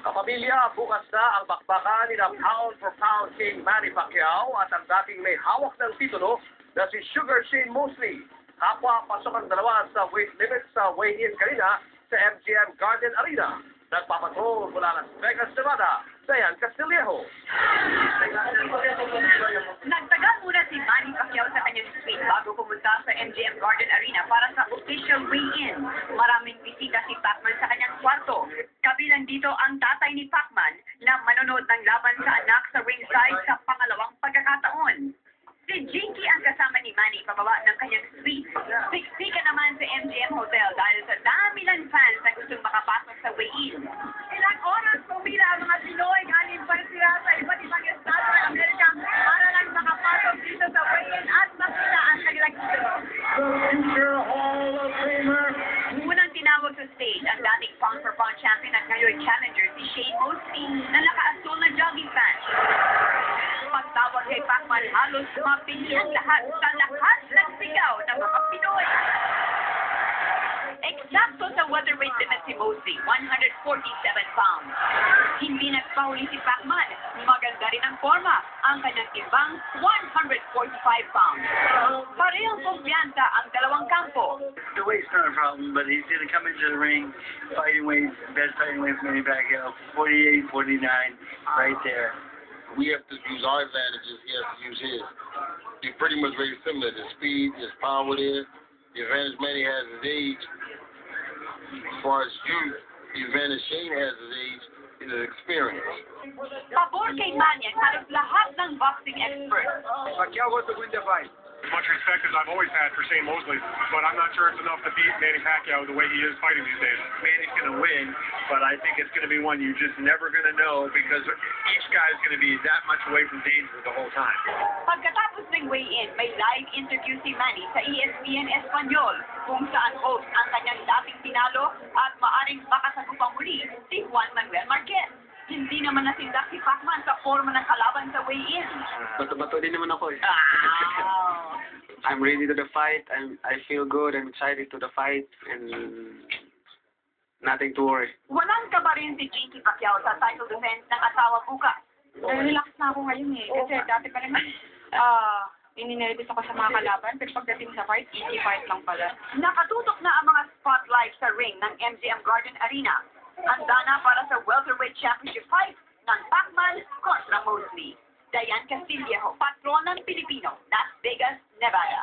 Kapamilya, bukas na ang bakbakan ni pound for pound King Manny Pacquiao at ang dating may hawak ng titulo na si Sugar Shane Mosley. Kapwa pasok ang dalawa sa weight limit sa weigh-in kanina sa MGM Garden Arena. Nagpapatrol mula Las Vegas, Nevada, Dayan Castillejo. Nagtagal muna si Manny Pacquiao sa kanyang suite bago pumunta sa MGM Garden Arena para sa official weigh-in. Maraming bisita si Pacman sa kanyang kwarto. Kabilang dito ang tatay ni Pacman na manonood ng laban sa anak sa ringside sa pangalawang pagkakataon. Si Jinky ang kasama ni Manny pababa ng kanyang suite. Siksika naman sa MGM Hotel dahil sa dami ng fans na gustong makapasok sa weigh-in. Ilang oras pumila ang mga Pinoy galing pa sila sa iba't ibang estado ng Amerika para lang makapasok dito sa weigh-in at makita ang kanilang titulo. Future Hall of Famer. Unang tinawag sa stage ang dating pound-for-pound champion at ngayon challenger si Shane Mosley na naka-asul na jogging pants. Pagtawag kay Pacman, halos mapili ang lahat sa lahat ng sigaw ng mga Pinoy. Eksakto sa welterweight limit si Mosley, 147 pounds. Hindi nagpahuli si Pacman. Maganda rin ang forma. Ang kanyang timbang, 145 pounds. Parehong kumpiyansa ang dalawang kampo. The weight's not a problem, but he's going to come into the ring, fighting weight, best fighting weight for Manny Pacquiao, 48, 49, right there. We have to use our advantages. He has to use his. He's pretty much very similar. The speed, his power there. The advantage Manny has is age. As far as youth, the advantage Shane has is age is his experience. Pabor kay Manny ang halos lahat ng boxing experts. Pacquiao wants to win the fight. As much respect as I've always had for Shane Mosley, but I'm not sure it's enough to beat Manny Pacquiao the way he is fighting these days. Manny's going to win, but I think it's going to be one you're just never going to know because each guy is going to be that much away from danger the whole time. Pagkatapos ng weigh-in, may live interview si Manny sa ESPN Espanyol kung saan host ang kanyang dating tinalo at maaring makasagupang muli si Juan Manuel Marquez. Hindi naman nasindak si Pacman sa forma ng kalaban sa weigh-in. Bato-bato din naman ako eh. Wow! I'm ready to the fight. I feel good. I'm excited to the fight and nothing to worry. Walang kaba rin si Jinky Pacquiao sa title defense ng asawa bukas. Relax na ako ngayon eh. Kasi dati pa naman, ininervous ako sa mga kalaban. Pero pagdating sa fight, easy fight lang pala. Nakatutok na ang mga spotlight sa ring ng MGM Garden Arena. Handa na para sa welterweight championship fight ng Pacman kontra Mosley. Dayan Castillejo, patron ng Pilipino, Las Vegas, Nevada.